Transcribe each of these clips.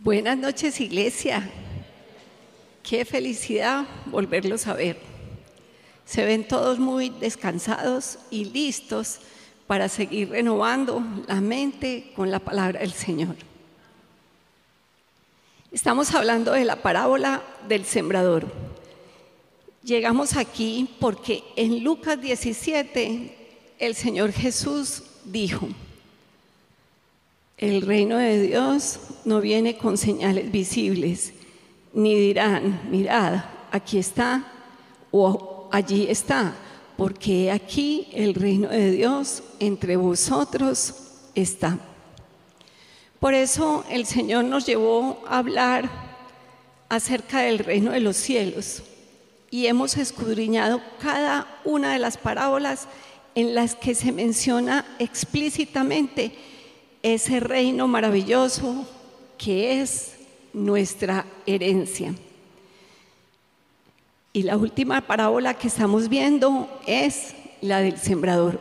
Buenas noches, iglesia. Qué felicidad volverlos a ver. Se ven todos muy descansados y listos para seguir renovando la mente con la palabra del Señor. Estamos hablando de la parábola del sembrador. Llegamos aquí porque en Lucas 17 el Señor Jesús dijo: el reino de Dios no viene con señales visibles, ni dirán, mirad, aquí está o allí está, porque aquí el reino de Dios entre vosotros está. Por eso el Señor nos llevó a hablar acerca del reino de los cielos y hemos escudriñado cada una de las parábolas en las que se menciona explícitamente ese reino maravilloso que es nuestra herencia. Y la última parábola que estamos viendo es la del sembrador.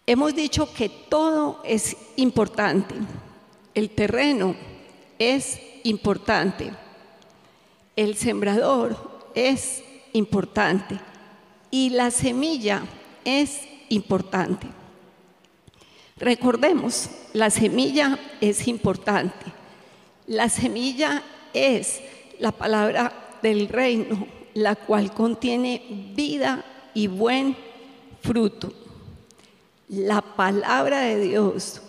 Hemos dicho que todo es importante. El terreno es importante. El sembrador es importante. Y la semilla es importante. Recordemos, la semilla es importante. La semilla es la palabra del reino, la cual contiene vida y buen fruto. La palabra de Dios,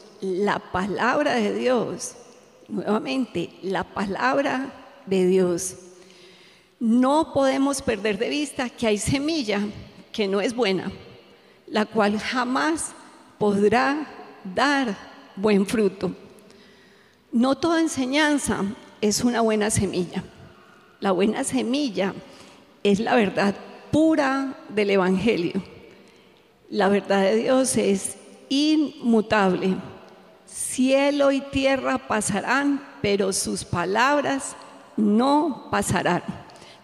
nuevamente, la palabra de Dios. No podemos perder de vista que hay semilla que no es buena, la cual jamás podrá dar buen fruto. No toda enseñanza es una buena semilla. La buena semilla es la verdad pura del Evangelio. La verdad de Dios es inmutable. Cielo y tierra pasarán, pero sus palabras no pasarán.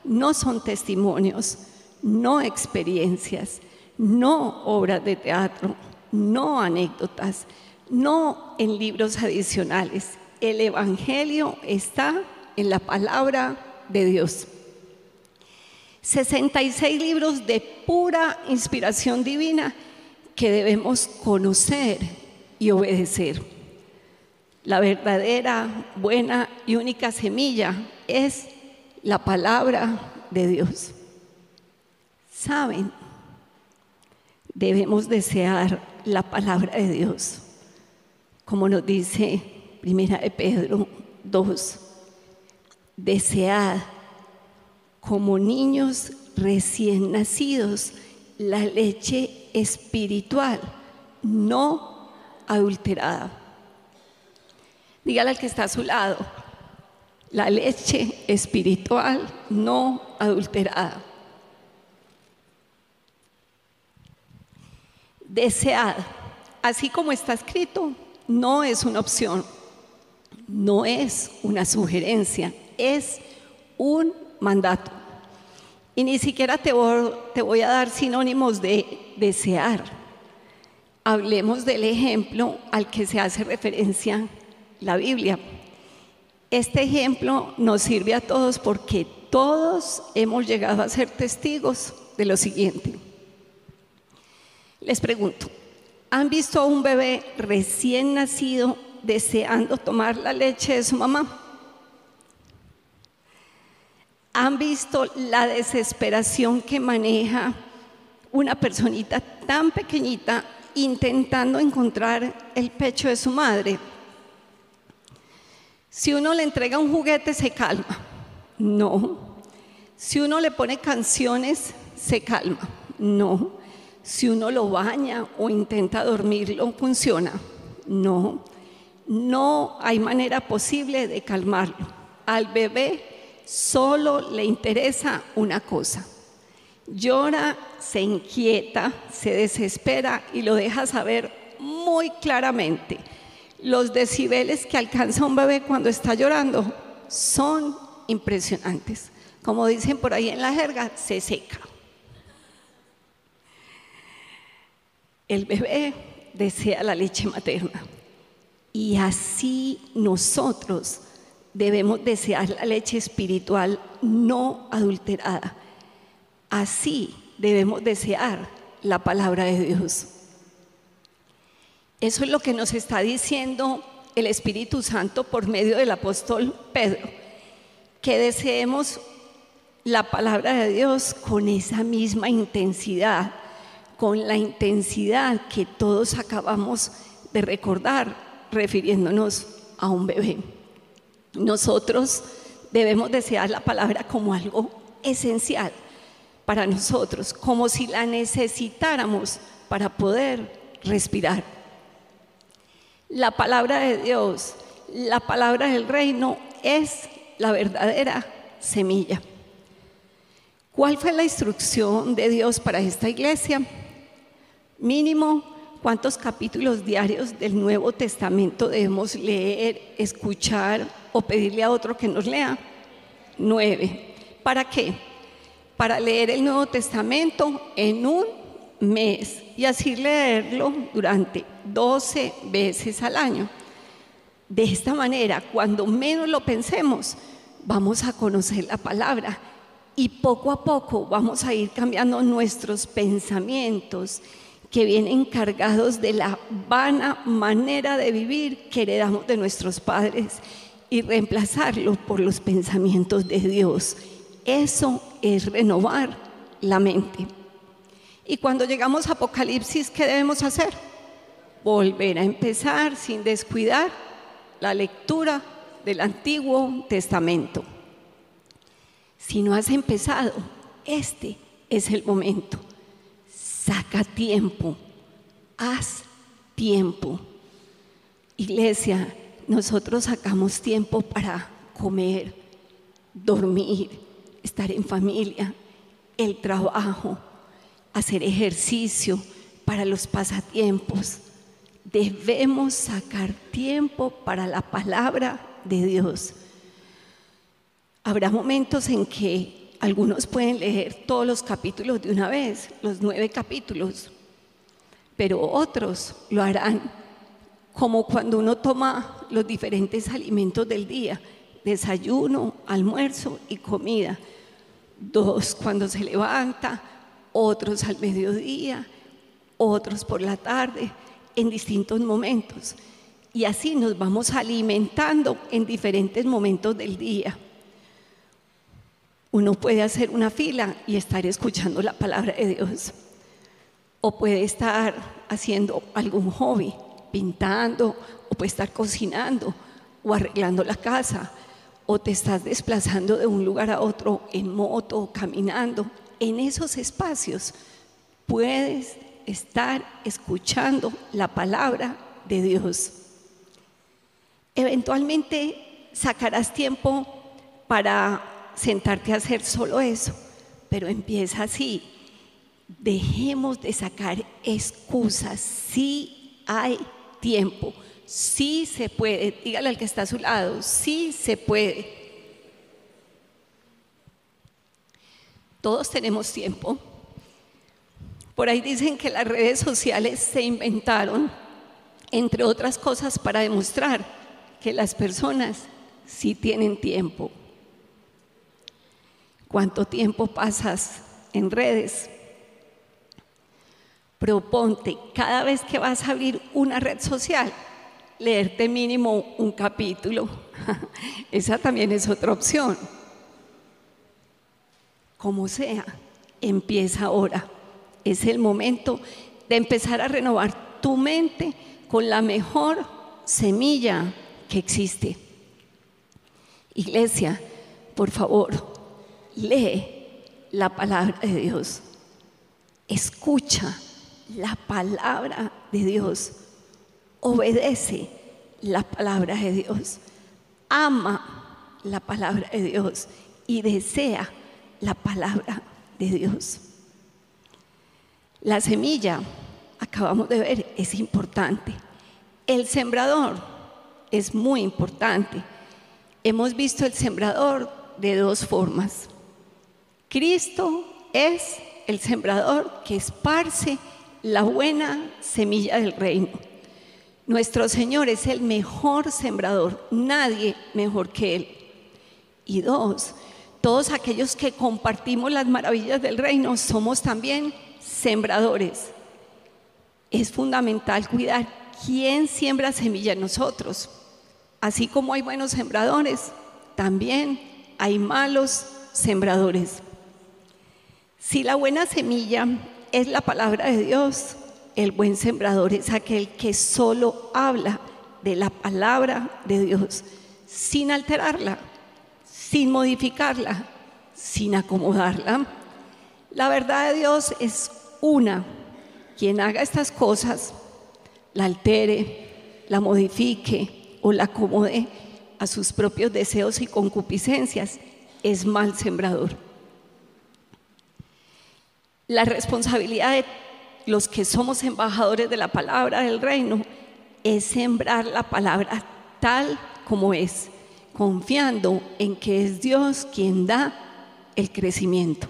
No son testimonios, no experiencias, no obras de teatro, no anécdotas, no en libros adicionales. El Evangelio está en la palabra de Dios. 66 libros de pura inspiración divina que debemos conocer y obedecer. La verdadera, buena y única semilla es la palabra de Dios. ¿Saben? Debemos desear la palabra de Dios, como nos dice Primera de Pedro 2. Desead como niños recién nacidos la leche espiritual, no adulterada. Dígale al que está a su lado: la leche espiritual no adulterada. Desead, así como está escrito, no es una opción, no es una sugerencia, es un mandato. Y ni siquiera te voy a dar sinónimos de desear. Hablemos del ejemplo al que se hace referencia la Biblia. Este ejemplo nos sirve a todos porque todos hemos llegado a ser testigos de lo siguiente. Les pregunto, ¿han visto a un bebé recién nacido deseando tomar la leche de su mamá? ¿Han visto la desesperación que maneja una personita tan pequeñita intentando encontrar el pecho de su madre? Si uno le entrega un juguete, ¿se calma? No. Si uno le pone canciones, ¿se calma? No. Si uno lo baña o intenta dormirlo, ¿funciona? No. No hay manera posible de calmarlo. Al bebé solo le interesa una cosa: llora, se inquieta, se desespera y lo deja saber muy claramente. Los decibeles que alcanza un bebé cuando está llorando son impresionantes. Como dicen por ahí en la jerga, se seca. El bebé desea la leche materna. Y así nosotros debemos desear la leche espiritual no adulterada. Así debemos desear la palabra de Dios. Eso es lo que nos está diciendo el Espíritu Santo por medio del apóstol Pedro, que deseemos la palabra de Dios con esa misma intensidad, con la intensidad que todos acabamos de recordar, refiriéndonos a un bebé. Nosotros debemos desear la palabra como algo esencial para nosotros, como si la necesitáramos para poder respirar. La palabra de Dios, la palabra del reino es la verdadera semilla. ¿Cuál fue la instrucción de Dios para esta iglesia? Mínimo, ¿cuántos capítulos diarios del Nuevo Testamento debemos leer, escuchar o pedirle a otro que nos lea? 9. ¿Para qué? Para leer el Nuevo Testamento en un mes y así leerlo durante 12 veces al año. De esta manera, cuando menos lo pensemos, vamos a conocer la palabra y poco a poco vamos a ir cambiando nuestros pensamientos que vienen cargados de la vana manera de vivir que heredamos de nuestros padres y reemplazarlo por los pensamientos de Dios. Eso es renovar la mente. Y cuando llegamos a Apocalipsis, ¿qué debemos hacer? Volver a empezar sin descuidar la lectura del Antiguo Testamento. Si no has empezado, este es el momento. Saca tiempo, haz tiempo. Iglesia, nosotros sacamos tiempo para comer, dormir, estar en familia, el trabajo, hacer ejercicio, para los pasatiempos. Debemos sacar tiempo para la palabra de Dios. Habrá momentos en que algunos pueden leer todos los capítulos de una vez, los 9 capítulos, pero otros lo harán como cuando uno toma los diferentes alimentos del día, desayuno, almuerzo y comida. 2 cuando se levanta, otros al mediodía, otros por la tarde, en distintos momentos. Y así nos vamos alimentando en diferentes momentos del día. Uno puede hacer una fila y estar escuchando la palabra de Dios. O puede estar haciendo algún hobby, pintando, o puede estar cocinando o arreglando la casa, o te estás desplazando de un lugar a otro en moto o caminando. En esos espacios puedes estar escuchando la palabra de Dios. Eventualmente sacarás tiempo para sentarte a hacer solo eso, pero empieza así. Dejemos de sacar excusas. Sí hay tiempo, sí se puede. Dígale al que está a su lado, sí se puede. Todos tenemos tiempo. Por ahí dicen que las redes sociales se inventaron, entre otras cosas, para demostrar que las personas sí tienen tiempo. ¿Cuánto tiempo pasas en redes? Proponte cada vez que vas a abrir una red social, leerte mínimo un capítulo. Esa también es otra opción. Como sea, empieza ahora. Es el momento de empezar a renovar tu mente con la mejor semilla que existe. Iglesia, por favor, lee la palabra de Dios. Escucha la palabra de Dios. Obedece la palabra de Dios. Ama la palabra de Dios y desea la palabra de Dios. La semilla, acabamos de ver, es importante. El sembrador es muy importante. Hemos visto el sembrador de 2 formas. Cristo es el sembrador que esparce la buena semilla del reino. Nuestro Señor es el mejor sembrador, nadie mejor que Él. Y dos, todos aquellos que compartimos las maravillas del reino somos también sembradores. Es fundamental cuidar quién siembra semilla en nosotros. Así como hay buenos sembradores, también hay malos sembradores. Si la buena semilla es la palabra de Dios, el buen sembrador es aquel que solo habla de la palabra de Dios, sin alterarla, sin modificarla, sin acomodarla. La verdad de Dios es una. Quien haga estas cosas, la altere, la modifique o la acomode a sus propios deseos y concupiscencias, es mal sembrador. La responsabilidad de los que somos embajadores de la palabra del reino es sembrar la palabra tal como es, confiando en que es Dios quien da el crecimiento.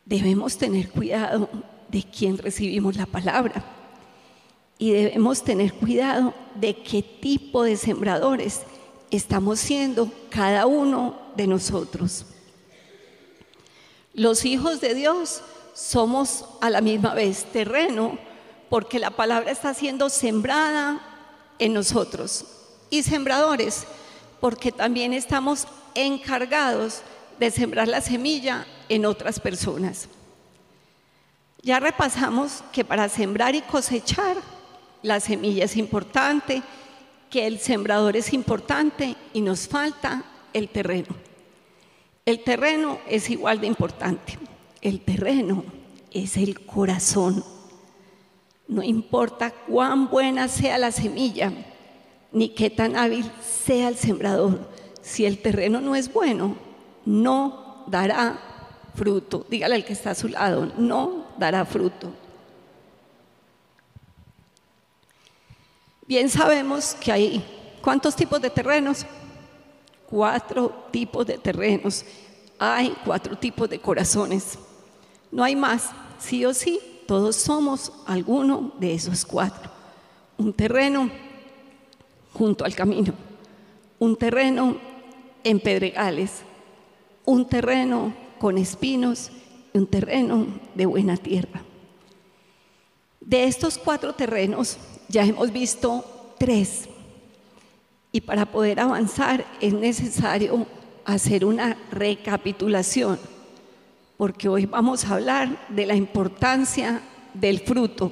Debemos tener cuidado de quién recibimos la palabra y debemos tener cuidado de qué tipo de sembradores estamos siendo cada uno de nosotros. Los hijos de Dios somos a la misma vez terreno, porque la palabra está siendo sembrada en nosotros, y sembradores, porque también estamos encargados de sembrar la semilla en otras personas. Ya repasamos que para sembrar y cosechar, la semilla es importante, que el sembrador es importante y nos falta el terreno. El terreno es igual de importante. El terreno es el corazón. No importa cuán buena sea la semilla, ni qué tan hábil sea el sembrador, si el terreno no es bueno, no dará fruto. Dígale al que está a su lado, no dará fruto. Bien sabemos que hay, ¿cuántos tipos de terrenos? 4 tipos de terrenos. Hay 4 tipos de corazones. No hay más, sí o sí, todos somos alguno de esos 4. Un terreno junto al camino, un terreno en pedregales, un terreno con espinos y un terreno de buena tierra. De estos 4 terrenos ya hemos visto 3, y para poder avanzar es necesario hacer una recapitulación, porque hoy vamos a hablar de la importancia del fruto.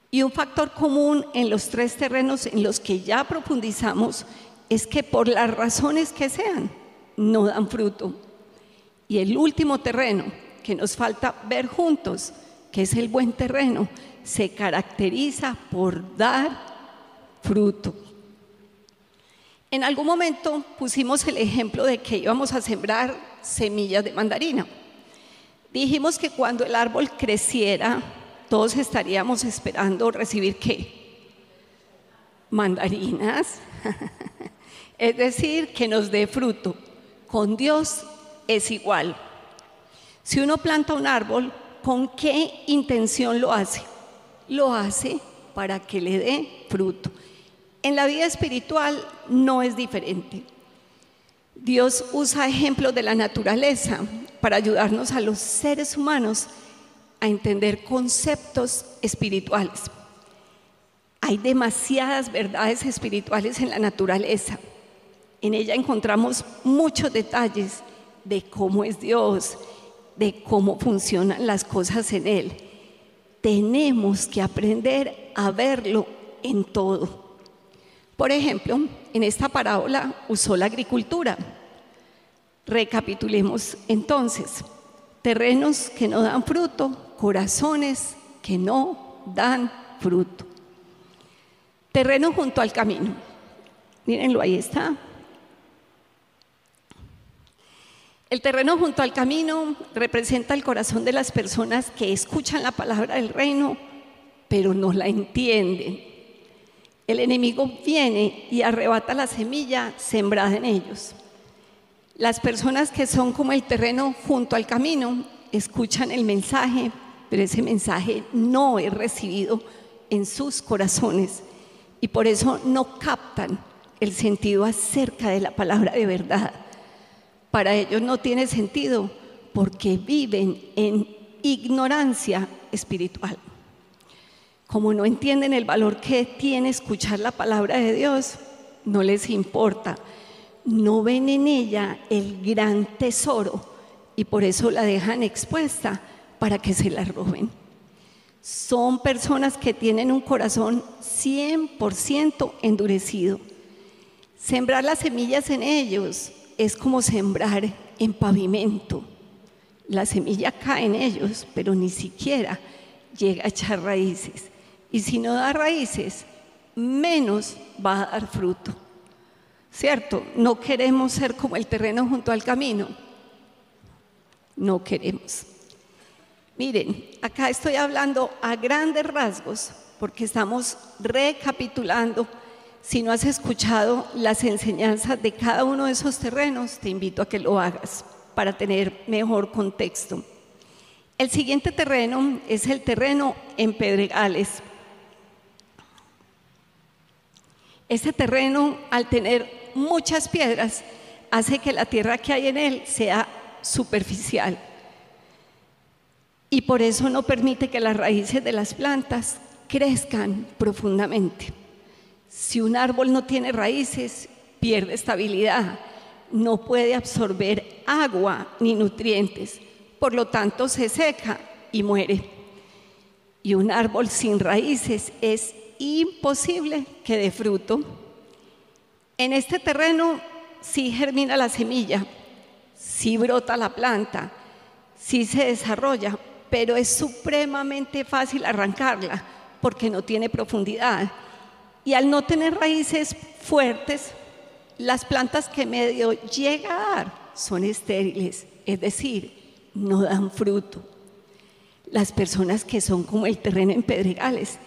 Y un factor común en los 3 terrenos en los que ya profundizamos es que por las razones que sean, no dan fruto. Y el último terreno que nos falta ver juntos, que es el buen terreno, se caracteriza por dar fruto. En algún momento pusimos el ejemplo de que íbamos a sembrar semillas de mandarina. Dijimos que cuando el árbol creciera, todos estaríamos esperando recibir ¿qué? Mandarinas. Es decir, que nos dé fruto. Con Dios es igual. Si uno planta un árbol, ¿con qué intención lo hace? Lo hace para que le dé fruto. En la vida espiritual no es diferente. Dios usa ejemplos de la naturaleza para ayudarnos a los seres humanos a entender conceptos espirituales. Hay demasiadas verdades espirituales en la naturaleza. En ella encontramos muchos detalles de cómo es Dios, de cómo funcionan las cosas en Él. Tenemos que aprender a verlo en todo. Por ejemplo, en esta parábola usó la agricultura. Recapitulemos entonces: terrenos que no dan fruto, corazones que no dan fruto. Terreno junto al camino. Mírenlo, ahí está. El terreno junto al camino representa el corazón de las personas que escuchan la palabra del reino, pero no la entienden. El enemigo viene y arrebata la semilla sembrada en ellos. Las personas que son como el terreno junto al camino escuchan el mensaje, pero ese mensaje no es recibido en sus corazones y por eso no captan el sentido acerca de la palabra de verdad. Para ellos no tiene sentido porque viven en ignorancia espiritual. Como no entienden el valor que tiene escuchar la palabra de Dios, no les importa, no ven en ella el gran tesoro y por eso la dejan expuesta para que se la roben. Son personas que tienen un corazón 100% endurecido. Sembrar las semillas en ellos es como sembrar en pavimento. La semilla cae en ellos, pero ni siquiera llega a echar raíces. Y si no da raíces, menos va a dar fruto. ¿Cierto? No queremos ser como el terreno junto al camino. No queremos. Miren, acá estoy hablando a grandes rasgos porque estamos recapitulando. Si no has escuchado las enseñanzas de cada uno de esos terrenos, te invito a que lo hagas para tener mejor contexto. El siguiente terreno es el terreno en pedregales. Este terreno, al tener muchas piedras, hace que la tierra que hay en él sea superficial y por eso no permite que las raíces de las plantas crezcan profundamente. Si un árbol no tiene raíces, pierde estabilidad, no puede absorber agua ni nutrientes, por lo tanto se seca y muere. Y un árbol sin raíces es imposible que dé fruto. En este terreno sí germina la semilla, sí brota la planta, sí se desarrolla, pero es supremamente fácil arrancarla porque no tiene profundidad. Y al no tener raíces fuertes, las plantas que medio llega a dar son estériles, es decir, no dan fruto. Las personas que son como el terreno en pedregales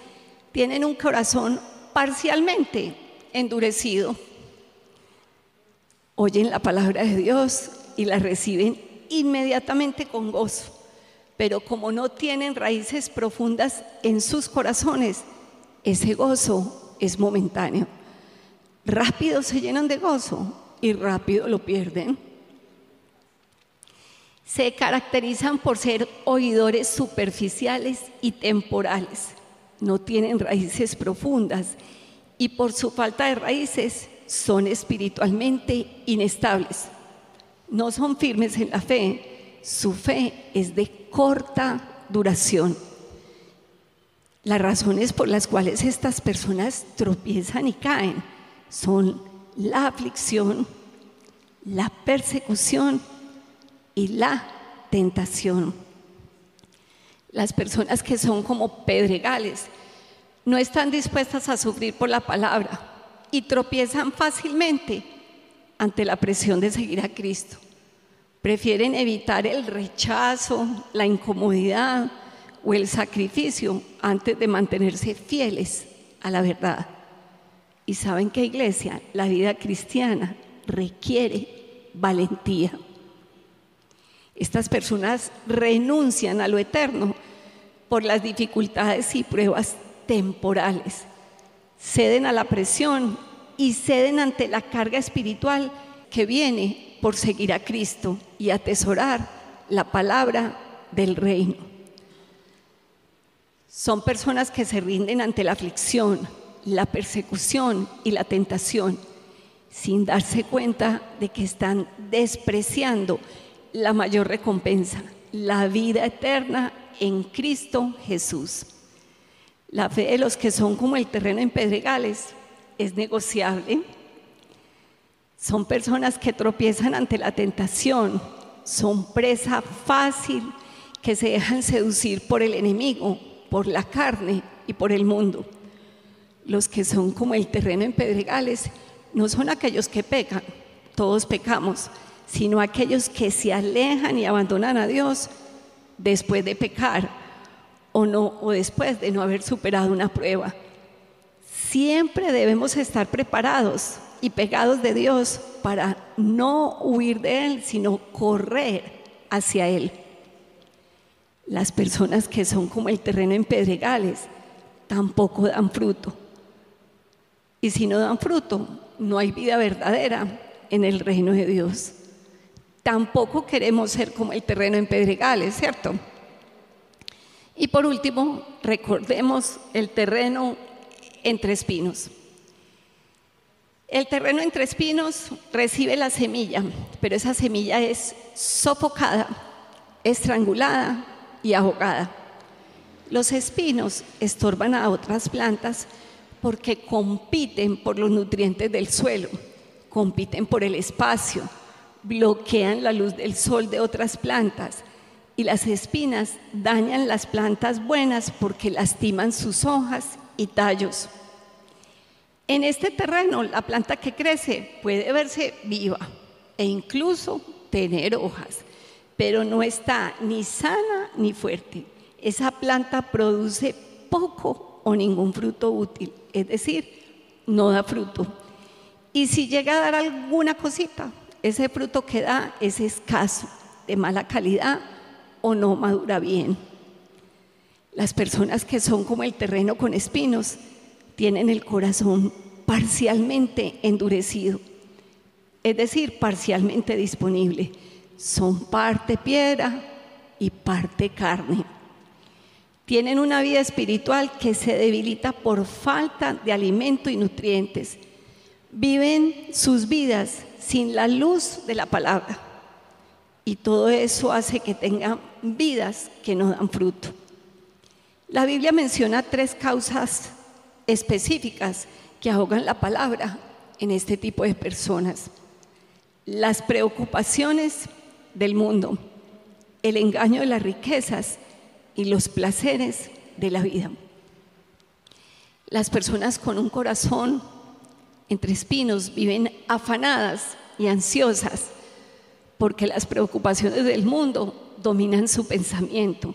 tienen un corazón parcialmente endurecido. Oyen la palabra de Dios y la reciben inmediatamente con gozo, pero como no tienen raíces profundas en sus corazones, ese gozo es momentáneo. Rápido se llenan de gozo y rápido lo pierden. Se caracterizan por ser oidores superficiales y temporales. No tienen raíces profundas y por su falta de raíces son espiritualmente inestables. No son firmes en la fe, su fe es de corta duración. Las razones por las cuales estas personas tropiezan y caen son la aflicción, la persecución y la tentación. Las personas que son como pedregales no están dispuestas a sufrir por la palabra y tropiezan fácilmente ante la presión de seguir a Cristo. Prefieren evitar el rechazo, la incomodidad o el sacrificio antes de mantenerse fieles a la verdad. Y saben que, iglesia, la vida cristiana requiere valentía. Estas personas renuncian a lo eterno por las dificultades y pruebas temporales. Ceden a la presión y ceden ante la carga espiritual que viene por seguir a Cristo y atesorar la palabra del reino. Son personas que se rinden ante la aflicción, la persecución y la tentación, sin darse cuenta de que están despreciando la mayor recompensa, la vida eterna en Cristo Jesús. La fe de los que son como el terreno en pedregales es negociable. Son personas que tropiezan ante la tentación, son presa fácil que se dejan seducir por el enemigo, por la carne y por el mundo. Los que son como el terreno en pedregales no son aquellos que pecan, todos pecamos, sino aquellos que se alejan y abandonan a Dios después de pecar o después de no haber superado una prueba. Siempre debemos estar preparados y pegados de Dios para no huir de Él, sino correr hacia Él. Las personas que son como el terreno en pedregales tampoco dan fruto. Y si no dan fruto, no hay vida verdadera en el reino de Dios. Tampoco queremos ser como el terreno en Pedregales, ¿cierto? Y por último, recordemos el terreno entre espinos. El terreno entre espinos recibe la semilla, pero esa semilla es sofocada, estrangulada y ahogada. Los espinos estorban a otras plantas porque compiten por los nutrientes del suelo, compiten por el espacio, bloquean la luz del sol de otras plantas, y las espinas dañan las plantas buenas porque lastiman sus hojas y tallos. En este terreno, la planta que crece puede verse viva e incluso tener hojas, pero no está ni sana ni fuerte. Esa planta produce poco o ningún fruto útil, es decir, no da fruto. Y si llega a dar alguna cosita, ese fruto que da es escaso, de mala calidad o no madura bien. Las personas que son como el terreno con espinos tienen el corazón parcialmente endurecido, es decir, parcialmente disponible. Son parte piedra y parte carne. Tienen una vida espiritual que se debilita por falta de alimento y nutrientes. Viven sus vidas sin la luz de la palabra. Y todo eso hace que tengan vidas que no dan fruto. La Biblia menciona 3 causas específicas que ahogan la palabra en este tipo de personas: las preocupaciones del mundo, el engaño de las riquezas y los placeres de la vida. Las personas con un corazón entre espinos viven afanadas y ansiosas porque las preocupaciones del mundo dominan su pensamiento.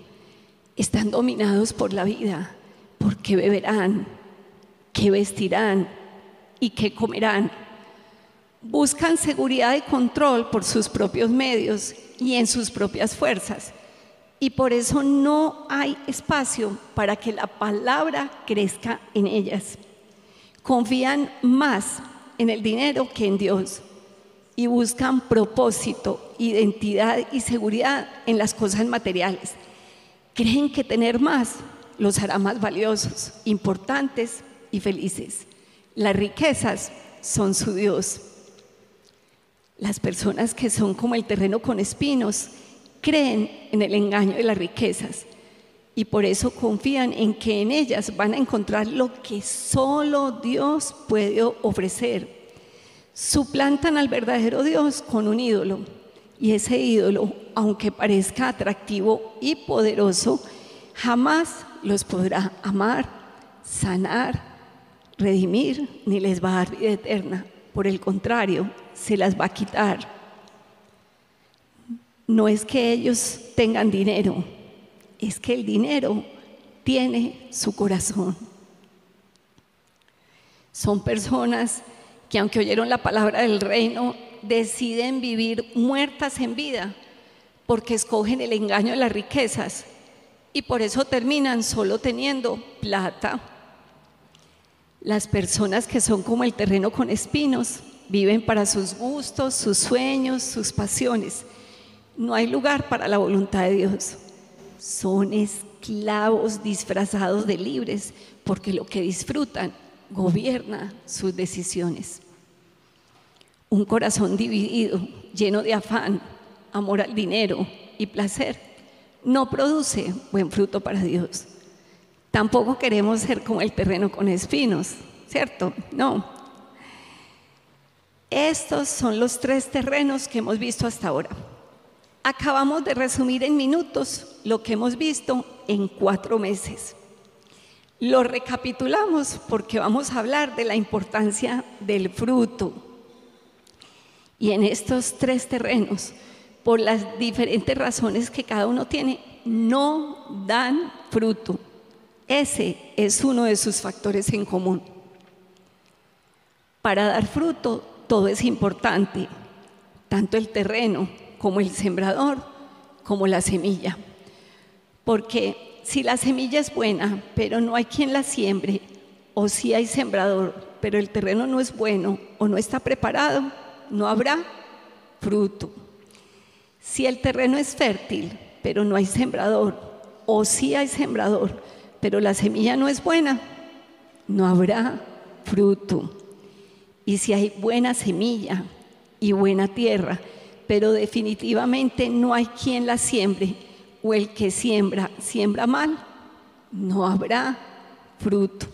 Están dominados por la vida, por qué beberán, qué vestirán y qué comerán. Buscan seguridad y control por sus propios medios y en sus propias fuerzas. Y por eso no hay espacio para que la palabra crezca en ellas. Confían más en el dinero que en Dios y buscan propósito, identidad y seguridad en las cosas materiales. Creen que tener más los hará más valiosos, importantes y felices. Las riquezas son su Dios. Las personas que son como el terreno con espinos creen en el engaño de las riquezas y por eso confían en que en ellas van a encontrar lo que solo Dios puede ofrecer. Suplantan al verdadero Dios con un ídolo y ese ídolo, aunque parezca atractivo y poderoso, jamás los podrá amar, sanar, redimir, ni les va a dar vida eterna. Por el contrario, se las va a quitar. No es que ellos tengan dinero, es que el dinero tiene su corazón. Son personas que, aunque oyeron la palabra del reino, deciden vivir muertas en vida porque escogen el engaño de las riquezas y por eso terminan solo teniendo plata. Las personas que son como el terreno con espinos viven para sus gustos, sus sueños, sus pasiones. No hay lugar para la voluntad de Dios. Son esclavos disfrazados de libres porque lo que disfrutan gobierna sus decisiones. Un corazón dividido, lleno de afán, amor al dinero y placer, no produce buen fruto para Dios. Tampoco queremos ser como el terreno con espinos, ¿cierto? No. Estos son los 3 terrenos que hemos visto hasta ahora. Acabamos de resumir en minutos lo que hemos visto en 4 meses. Lo recapitulamos porque vamos a hablar de la importancia del fruto. Y en estos 3 terrenos, por las diferentes razones que cada uno tiene, no dan fruto. Ese es uno de sus factores en común. Para dar fruto, todo es importante, tanto el terreno como el sembrador, como la semilla. Porque si la semilla es buena, pero no hay quien la siembre, o si hay sembrador, pero el terreno no es bueno o no está preparado, no habrá fruto. Si el terreno es fértil, pero no hay sembrador, o si hay sembrador, pero la semilla no es buena, no habrá fruto. Y si hay buena semilla y buena tierra, pero definitivamente no hay quien la siembre, o el que siembra mal, no habrá fruto.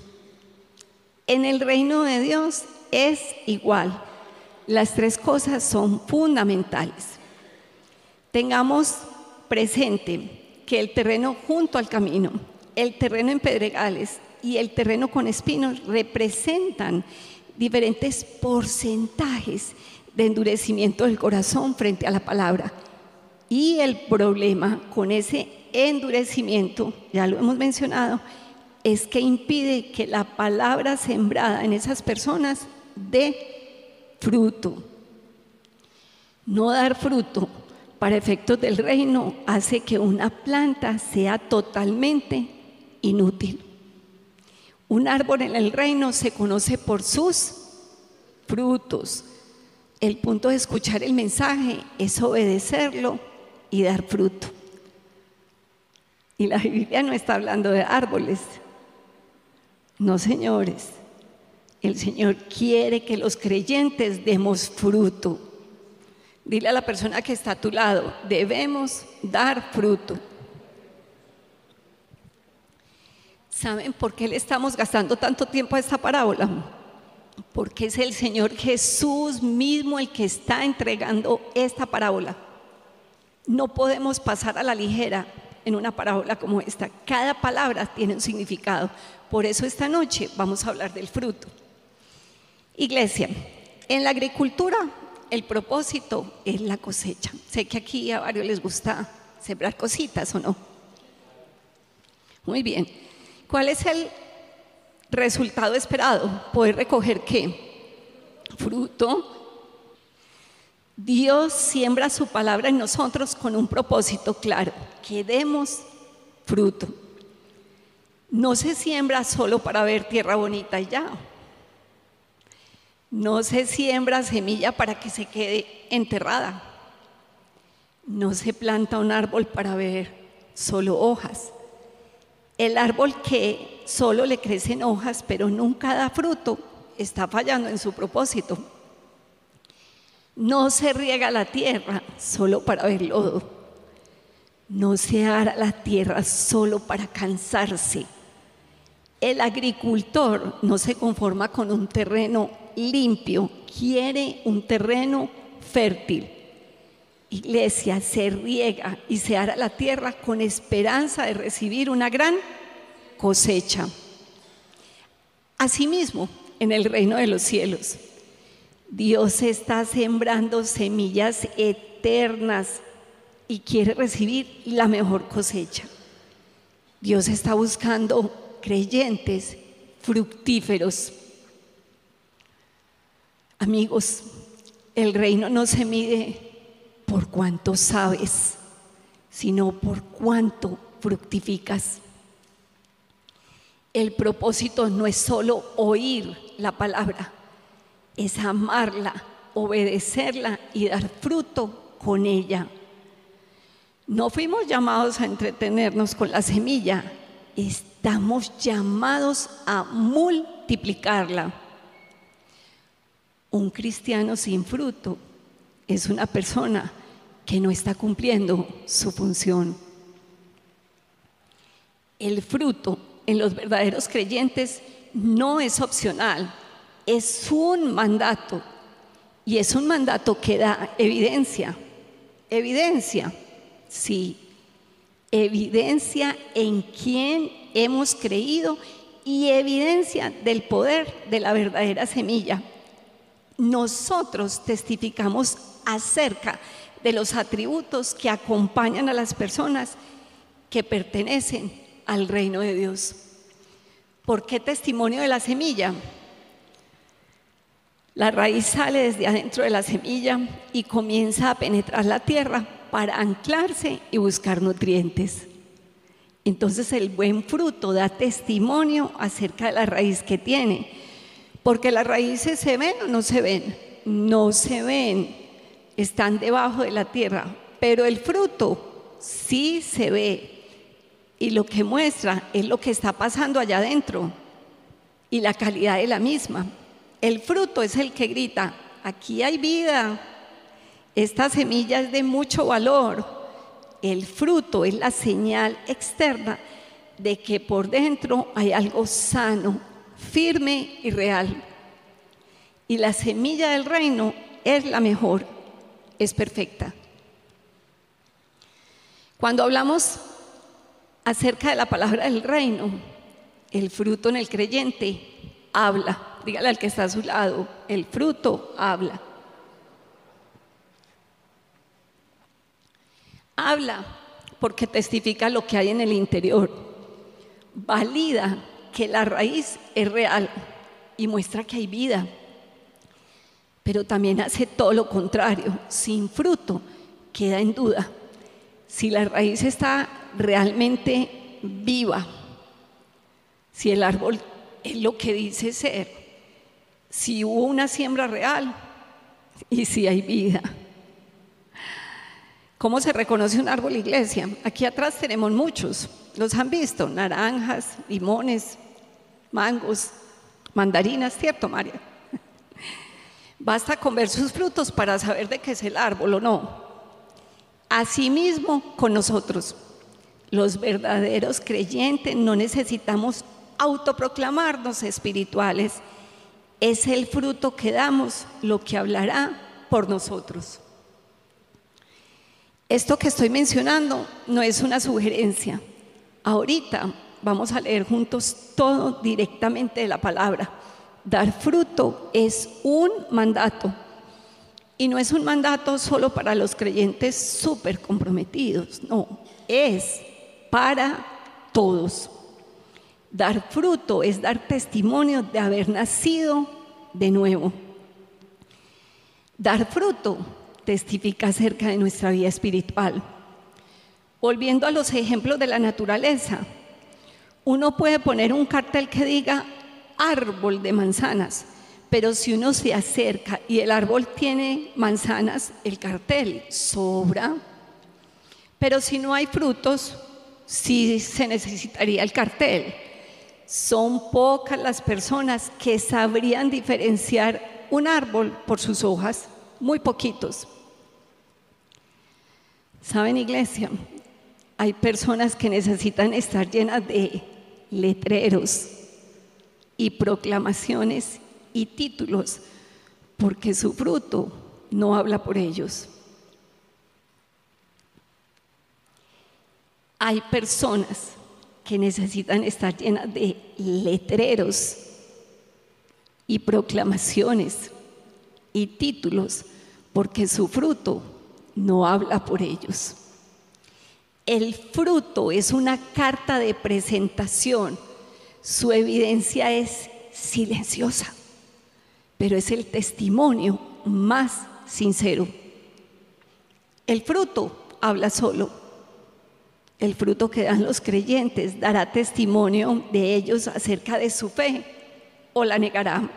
En el reino de Dios es igual. Las tres cosas son fundamentales. Tengamos presente que el terreno junto al camino, el terreno en pedregales y el terreno con espinos representan diferentes porcentajes de endurecimiento del corazón frente a la palabra. Y el problema con ese endurecimiento, ya lo hemos mencionado, es que impide que la palabra sembrada en esas personas dé fruto. No dar fruto para efectos del reino hace que una planta sea totalmente inútil. Un árbol en el reino se conoce por sus frutos. El punto de escuchar el mensaje es obedecerlo y dar fruto. Y la Biblia no está hablando de árboles. No, señores. El Señor quiere que los creyentes demos fruto. Dile a la persona que está a tu lado, debemos dar fruto. ¿Saben por qué le estamos gastando tanto tiempo a esta parábola? Porque es el Señor Jesús mismo el que está entregando esta parábola. No podemos pasar a la ligera en una parábola como esta. Cada palabra tiene un significado. Por eso esta noche vamos a hablar del fruto. Iglesia, en la agricultura el propósito es la cosecha. Sé que aquí a varios les gusta sembrar cositas, ¿o no? Muy bien. ¿Cuál es el resultado esperado? ¿Poder recoger qué? Fruto. Dios siembra su palabra en nosotros con un propósito claro, que demos fruto. No se siembra solo para ver tierra bonita y ya. No se siembra semilla para que se quede enterrada. No se planta un árbol para ver solo hojas. El árbol que solo le crecen hojas pero nunca da fruto está fallando en su propósito. No se riega la tierra solo para ver lodo. No se ara la tierra solo para cansarse. El agricultor no se conforma con un terreno limpio, quiere un terreno fértil. Iglesia, se riega y se ara la tierra con esperanza de recibir una gran cosecha. Asimismo, en el reino de los cielos, Dios está sembrando semillas eternas y quiere recibir la mejor cosecha. Dios está buscando creyentes fructíferos. Amigos, el reino no se mide por cuánto sabes, sino por cuánto fructificas. El propósito no es solo oír la palabra, es amarla, obedecerla y dar fruto con ella. No fuimos llamados a entretenernos con la semilla, estamos llamados a multiplicarla. Un cristiano sin fruto es una persona que no está cumpliendo su función. El fruto en los verdaderos creyentes no es opcional, es un mandato, y es un mandato que da evidencia. Evidencia, sí, evidencia en quién hemos creído y evidencia del poder de la verdadera semilla. Nosotros testificamos acerca de los atributos que acompañan a las personas que pertenecen al reino de Dios. ¿Por qué testimonio de la semilla? La raíz sale desde adentro de la semilla y comienza a penetrar la tierra para anclarse y buscar nutrientes. Entonces el buen fruto da testimonio acerca de la raíz que tiene, porque las raíces se ven o no se ven, no se ven, están debajo de la tierra, pero el fruto sí se ve y lo que muestra es lo que está pasando allá adentro y la calidad de la misma. El fruto es el que grita: aquí hay vida, esta semilla es de mucho valor. El fruto es la señal externa de que por dentro hay algo sano, firme y real. Y la semilla del reino es la mejor, es perfecta. Cuando hablamos acerca de la palabra del reino, el fruto en el creyente habla. Dígale al que está a su lado: el fruto habla. Habla porque testifica lo que hay en el interior, valida que la raíz es real y muestra que hay vida, pero también hace todo lo contrario. Sin fruto queda en duda si la raíz está realmente viva, si el árbol es lo que dice ser, si hubo una siembra real y si hay vida. ¿Cómo se reconoce un árbol, iglesia? Aquí atrás tenemos muchos, los han visto: naranjas, limones, mangos, mandarinas, ¿cierto, María? Basta con ver sus frutos para saber de qué es el árbol o no. Asimismo, con nosotros, los verdaderos creyentes, no necesitamos autoproclamarnos espirituales. Es el fruto que damos lo que hablará por nosotros. Esto que estoy mencionando no es una sugerencia. Ahorita vamos a leer juntos todo directamente de la palabra. Dar fruto es un mandato. Y no es un mandato solo para los creyentes súper comprometidos, no, es para todos. Dar fruto es dar testimonio de haber nacido de nuevo. Dar fruto testifica acerca de nuestra vida espiritual. Volviendo a los ejemplos de la naturaleza, uno puede poner un cartel que diga árbol de manzanas, pero si uno se acerca y el árbol tiene manzanas, el cartel sobra. Pero si no hay frutos, sí se necesitaría el cartel. Son pocas las personas que sabrían diferenciar un árbol por sus hojas, muy poquitos. ¿Saben, iglesia? Hay personas que necesitan estar llenas de letreros y proclamaciones y títulos, porque su fruto no habla por ellos. Hay personas que necesitan estar llenas de letreros y proclamaciones y títulos, porque su fruto no habla por ellos. El fruto es una carta de presentación. Su evidencia es silenciosa, pero es el testimonio más sincero. El fruto habla solo. El fruto que dan los creyentes dará testimonio de ellos acerca de su fe o la negará.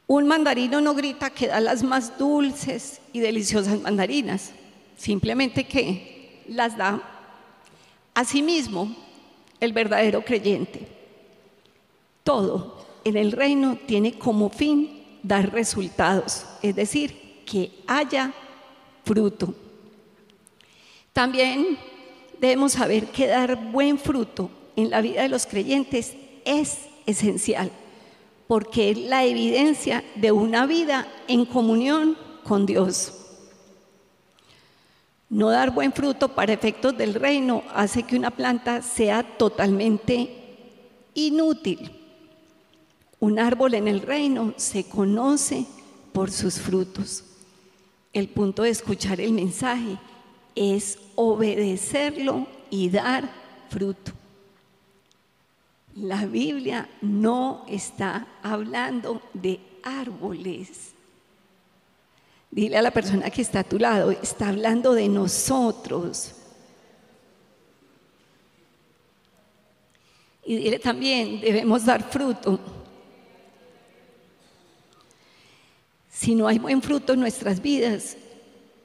Un mandarino no grita que da las más dulces y deliciosas mandarinas, simplemente que las da. Asimismo, el verdadero creyente, todo en el reino tiene como fin dar resultados, es decir, que haya fruto. También debemos saber que dar buen fruto en la vida de los creyentes es esencial, porque es la evidencia de una vida en comunión con Dios. No dar buen fruto para efectos del reino hace que una planta sea totalmente inútil. Un árbol en el reino se conoce por sus frutos. El punto de escuchar el mensaje es obedecerlo y dar fruto. La Biblia no está hablando de árboles. Dile a la persona que está a tu lado, está hablando de nosotros. Y dile también, debemos dar fruto. Si no hay buen fruto en nuestras vidas,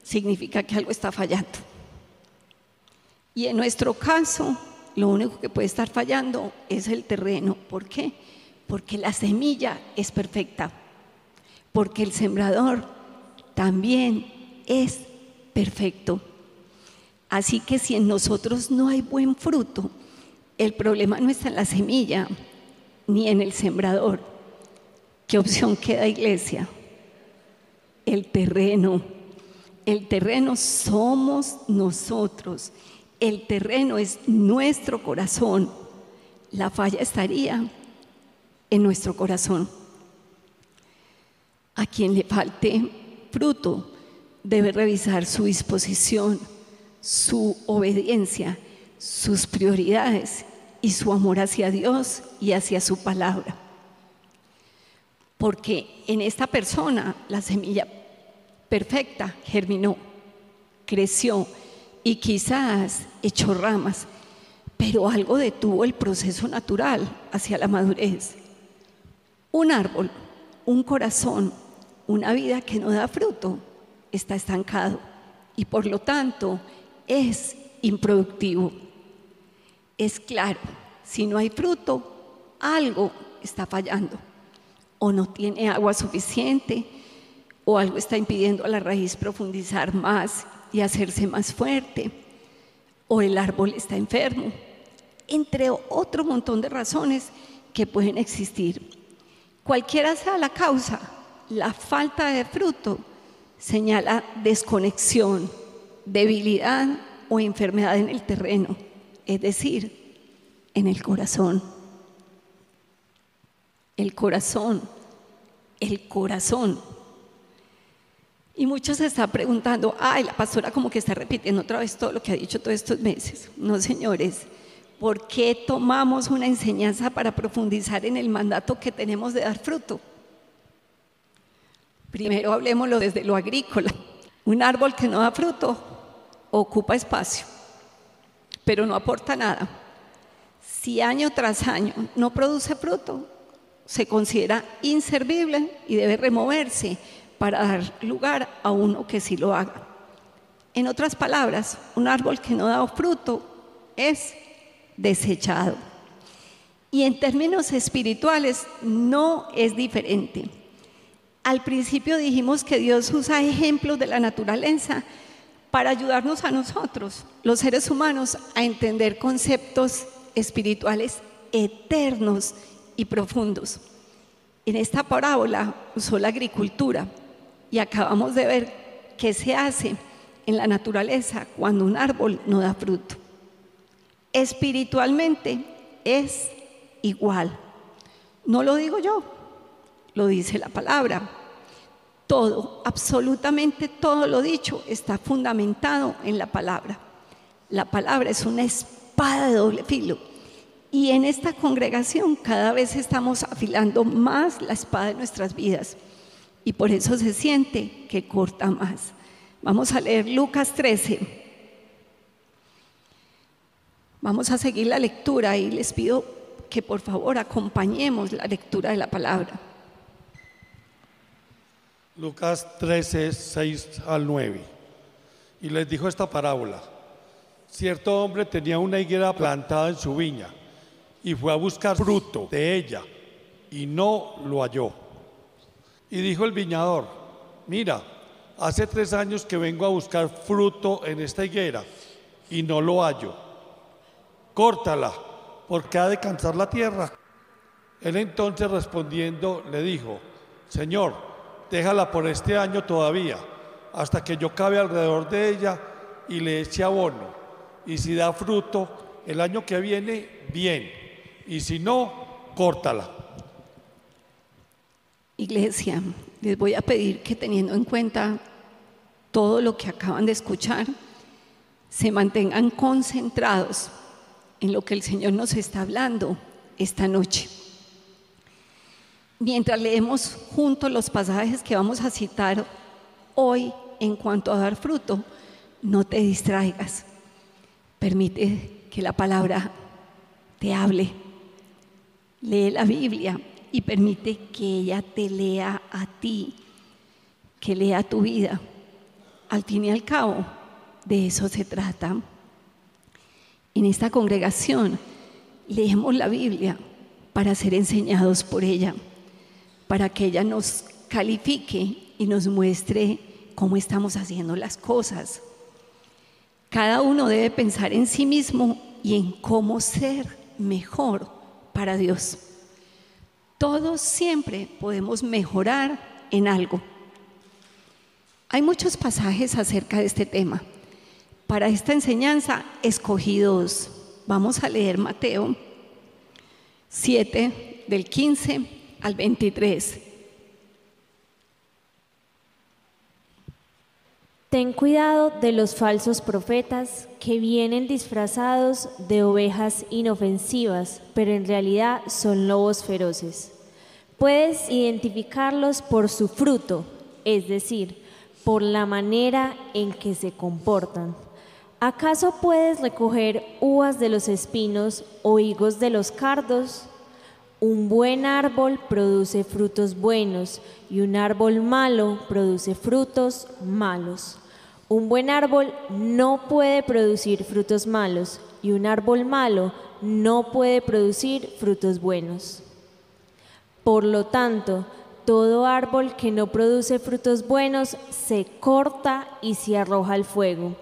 significa que algo está fallando. Y en nuestro caso, lo único que puede estar fallando es el terreno. ¿Por qué? Porque la semilla es perfecta. Porque el sembrador también es perfecto. Así que si en nosotros no hay buen fruto, el problema no está en la semilla ni en el sembrador. ¿Qué opción queda, iglesia? El terreno. El terreno somos nosotros. El terreno es nuestro corazón. La falla estaría en nuestro corazón. A quien le falte fruto debe revisar su disposición, su obediencia, sus prioridades y su amor hacia Dios y hacia su palabra. Porque en esta persona la semilla perfecta germinó, creció y quizás echó ramas, pero algo detuvo el proceso natural hacia la madurez. Un árbol, un corazón, una vida que no da fruto, está estancado y por lo tanto es improductivo. Es claro, si no hay fruto, algo está fallando. O no tiene agua suficiente, o algo está impidiendo a la raíz profundizar más y hacerse más fuerte, o el árbol está enfermo, entre otro montón de razones que pueden existir. Cualquiera sea la causa, la falta de fruto señala desconexión, debilidad o enfermedad en el terreno, es decir, en el corazón. El corazón, el corazón. Y muchos se están preguntando, ay, la pastora como que está repitiendo otra vez todo lo que ha dicho todos estos meses. No, señores, ¿por qué tomamos una enseñanza para profundizar en el mandato que tenemos de dar fruto? Primero hablemoslo desde lo agrícola. Un árbol que no da fruto ocupa espacio, pero no aporta nada. Si año tras año no produce fruto, se considera inservible y debe removerse para dar lugar a uno que sí lo haga. En otras palabras, un árbol que no da fruto es desechado. Y en términos espirituales no es diferente. Al principio dijimos que Dios usa ejemplos de la naturaleza para ayudarnos a nosotros, los seres humanos, a entender conceptos espirituales eternos y profundos. En esta parábola usó la agricultura y acabamos de ver qué se hace en la naturaleza cuando un árbol no da fruto. Espiritualmente es igual. No lo digo yo, lo dice la palabra. Todo, absolutamente todo lo dicho está fundamentado en la palabra. La palabra es una espada de doble filo. Y en esta congregación cada vez estamos afilando más la espada de nuestras vidas. Y por eso se siente que corta más. Vamos a leer Lucas 13. Vamos a seguir la lectura y les pido que por favor acompañemos la lectura de la palabra. Lucas 13, 6 al 9. Y les dijo esta parábola: cierto hombre tenía una higuera plantada en su viña y fue a buscar fruto de ella y no lo halló. Y dijo el viñador: mira, hace 3 años que vengo a buscar fruto en esta higuera y no lo hallo. Córtala, porque ha de cansar la tierra. Él entonces respondiendo le dijo: Señor, déjala por este año todavía, hasta que yo cabe alrededor de ella y le eche abono. Y si da fruto el año que viene, bien, y si no, córtala. Iglesia, les voy a pedir que, teniendo en cuenta todo lo que acaban de escuchar, se mantengan concentrados en lo que el Señor nos está hablando esta noche. Mientras leemos juntos los pasajes que vamos a citar hoy en cuanto a dar fruto, no te distraigas. Permite que la palabra te hable, Lee la Biblia y permite que ella te lea a ti, que lea tu vida. Al fin y al cabo, de eso se trata. En esta congregación leemos la Biblia para ser enseñados por ella, para que ella nos califique y nos muestre cómo estamos haciendo las cosas. Cada uno debe pensar en sí mismo y en cómo ser mejor para Dios. Todos siempre podemos mejorar en algo. Hay muchos pasajes acerca de este tema. Para esta enseñanza escogí dos. Vamos a leer Mateo 7, del 15 al 23. Ten cuidado de los falsos profetas que vienen disfrazados de ovejas inofensivas, pero en realidad son lobos feroces. Puedes identificarlos por su fruto, es decir, por la manera en que se comportan. ¿Acaso puedes recoger uvas de los espinos o higos de los cardos? Un buen árbol produce frutos buenos y un árbol malo produce frutos malos. Un buen árbol no puede producir frutos malos y un árbol malo no puede producir frutos buenos. Por lo tanto, todo árbol que no produce frutos buenos se corta y se arroja al fuego.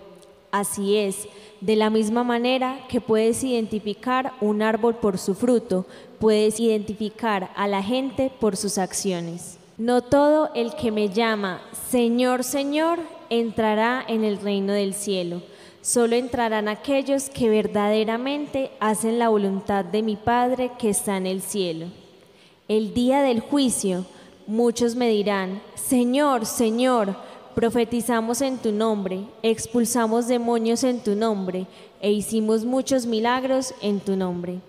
Así es, de la misma manera que puedes identificar un árbol por su fruto, puedes identificar a la gente por sus acciones. No todo el que me llama Señor, Señor, entrará en el reino del cielo. Solo entrarán aquellos que verdaderamente hacen la voluntad de mi Padre que está en el cielo. El día del juicio, muchos me dirán, Señor, Señor, profetizamos en tu nombre, expulsamos demonios en tu nombre e hicimos muchos milagros en tu nombre.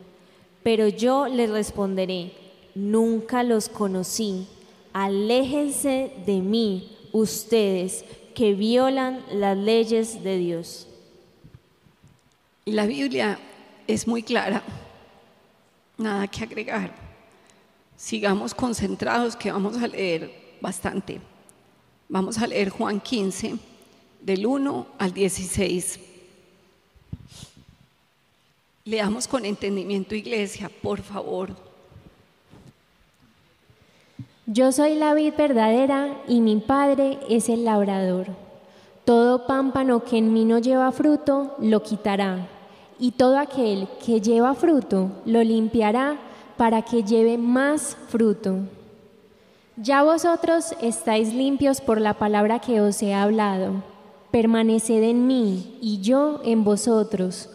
Pero yo les responderé, nunca los conocí. Aléjense de mí, ustedes que violan las leyes de Dios. La Biblia es muy clara, nada que agregar. Sigamos concentrados que vamos a leer bastante. Vamos a leer Juan 15, del 1 al 16. Leamos con entendimiento, iglesia, por favor. Yo soy la vid verdadera y mi Padre es el labrador. Todo pámpano que en mí no lleva fruto, lo quitará, y todo aquel que lleva fruto, lo limpiará para que lleve más fruto. Ya vosotros estáis limpios por la palabra que os he hablado. Permaneced en mí y yo en vosotros.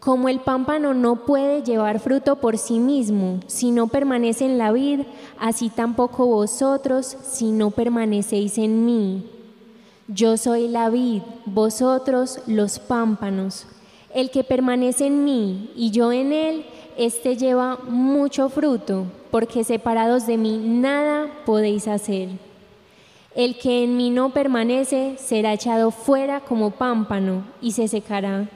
Como el pámpano no puede llevar fruto por sí mismo si no permanece en la vid, así tampoco vosotros si no permanecéis en mí. Yo soy la vid, vosotros los pámpanos. El que permanece en mí y yo en él, éste lleva mucho fruto, porque separados de mí nada podéis hacer. El que en mí no permanece será echado fuera como pámpano y se secará.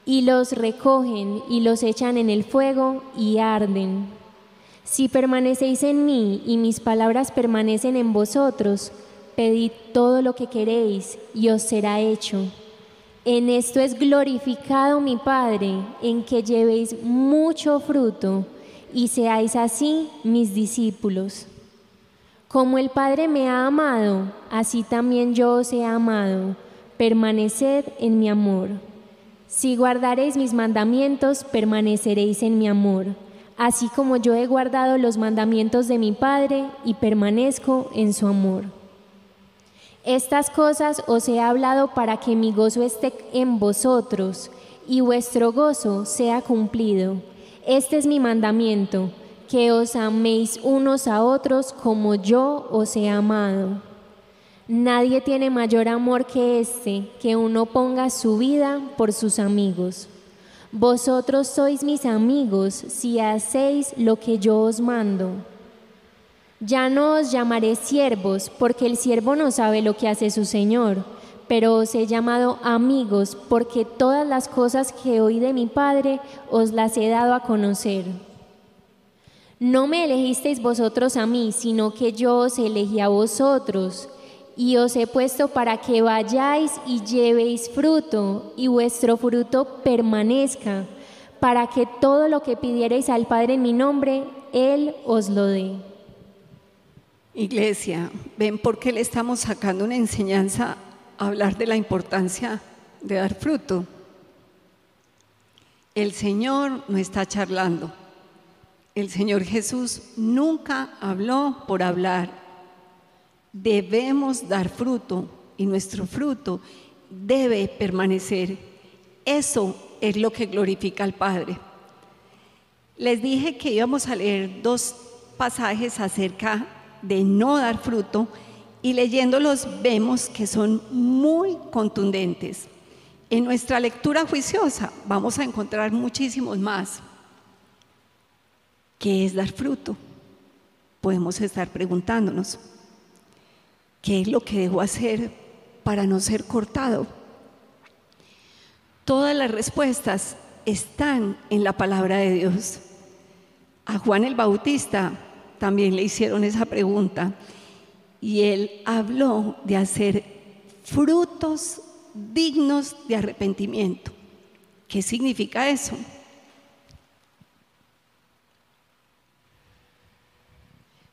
Y los recogen y los echan en el fuego y arden. Si permanecéis en mí y mis palabras permanecen en vosotros, pedid todo lo que queréis y os será hecho. En esto es glorificado mi Padre, en que llevéis mucho fruto y seáis así mis discípulos. Como el Padre me ha amado, así también yo os he amado. Permaneced en mi amor. Si guardaréis mis mandamientos, permaneceréis en mi amor, así como yo he guardado los mandamientos de mi Padre y permanezco en su amor. Estas cosas os he hablado para que mi gozo esté en vosotros y vuestro gozo sea cumplido. Este es mi mandamiento, que os améis unos a otros como yo os he amado. Nadie tiene mayor amor que este, que uno ponga su vida por sus amigos. Vosotros sois mis amigos si hacéis lo que yo os mando. Ya no os llamaré siervos, porque el siervo no sabe lo que hace su señor, pero os he llamado amigos, porque todas las cosas que oí de mi Padre os las he dado a conocer. No me elegisteis vosotros a mí, sino que yo os elegí a vosotros, y os he puesto para que vayáis y llevéis fruto, y vuestro fruto permanezca, para que todo lo que pidiereis al Padre en mi nombre, Él os lo dé. Iglesia, ¿ven por qué le estamos sacando una enseñanza a hablar de la importancia de dar fruto? El Señor no está charlando. El Señor Jesús nunca habló por hablar. Debemos dar fruto y nuestro fruto debe permanecer. Eso es lo que glorifica al Padre. Les dije que íbamos a leer 2 pasajes acerca de no dar fruto y leyéndolos vemos que son muy contundentes. En nuestra lectura juiciosa vamos a encontrar muchísimos más. ¿Qué es dar fruto? Podemos estar preguntándonos. ¿Qué es lo que debo hacer para no ser cortado? Todas las respuestas están en la palabra de Dios. A Juan el Bautista también le hicieron esa pregunta y él habló de hacer frutos dignos de arrepentimiento. ¿Qué significa eso?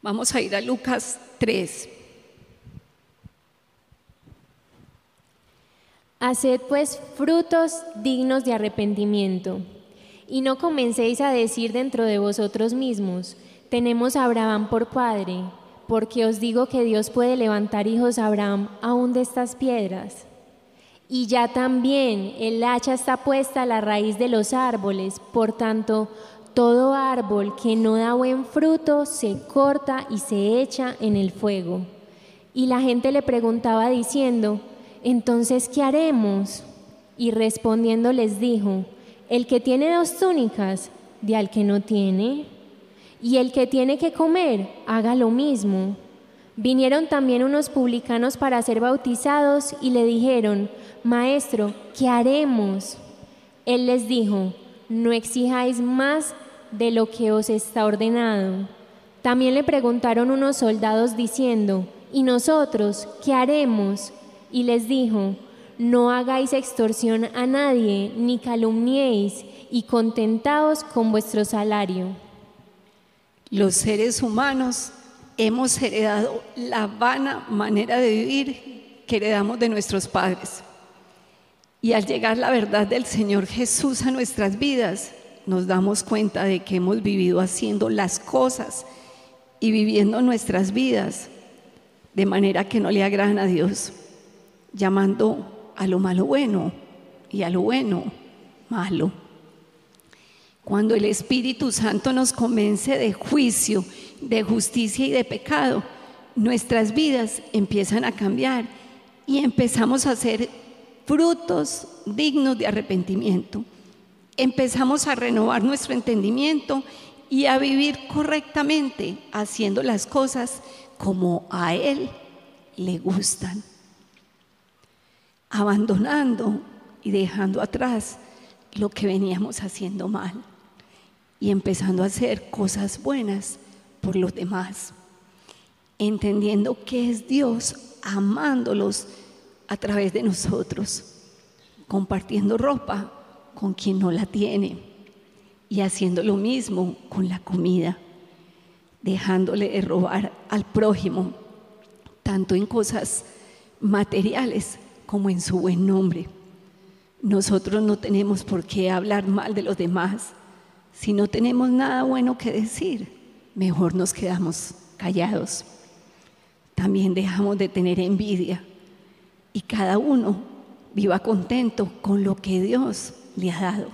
Vamos a ir a Lucas 3. Haced pues frutos dignos de arrepentimiento, y no comencéis a decir dentro de vosotros mismos, tenemos a Abraham por padre, porque os digo que Dios puede levantar hijos a Abraham aún de estas piedras. Y ya también el hacha está puesta a la raíz de los árboles, por tanto, todo árbol que no da buen fruto se corta y se echa en el fuego. Y la gente le preguntaba diciendo, ¿entonces qué haremos? Y respondiendo les dijo, el que tiene 2 túnicas, dé al que no tiene, y el que tiene que comer, haga lo mismo. Vinieron también unos publicanos para ser bautizados y le dijeron, Maestro, ¿qué haremos? Él les dijo, no exijáis más de lo que os está ordenado. También le preguntaron unos soldados diciendo, ¿y nosotros qué haremos? Y les dijo, no hagáis extorsión a nadie, ni calumniéis, y contentaos con vuestro salario. Los seres humanos hemos heredado la vana manera de vivir que heredamos de nuestros padres. Y al llegar la verdad del Señor Jesús a nuestras vidas, nos damos cuenta de que hemos vivido haciendo las cosas y viviendo nuestras vidas de manera que no le agradan a Dios, llamando a lo malo bueno y a lo bueno malo. Cuando el Espíritu Santo nos convence de juicio, de justicia y de pecado, nuestras vidas empiezan a cambiar y empezamos a hacer frutos dignos de arrepentimiento. Empezamos a renovar nuestro entendimiento y a vivir correctamente, haciendo las cosas como a Él le gustan, abandonando y dejando atrás lo que veníamos haciendo mal y empezando a hacer cosas buenas por los demás, entendiendo que es Dios amándolos a través de nosotros, compartiendo ropa con quien no la tiene y haciendo lo mismo con la comida, dejándole de robar al prójimo, tanto en cosas materiales como en su buen nombre. Nosotros no tenemos por qué hablar mal de los demás. Si no tenemos nada bueno que decir, mejor nos quedamos callados. También dejamos de tener envidia y cada uno viva contento con lo que Dios le ha dado.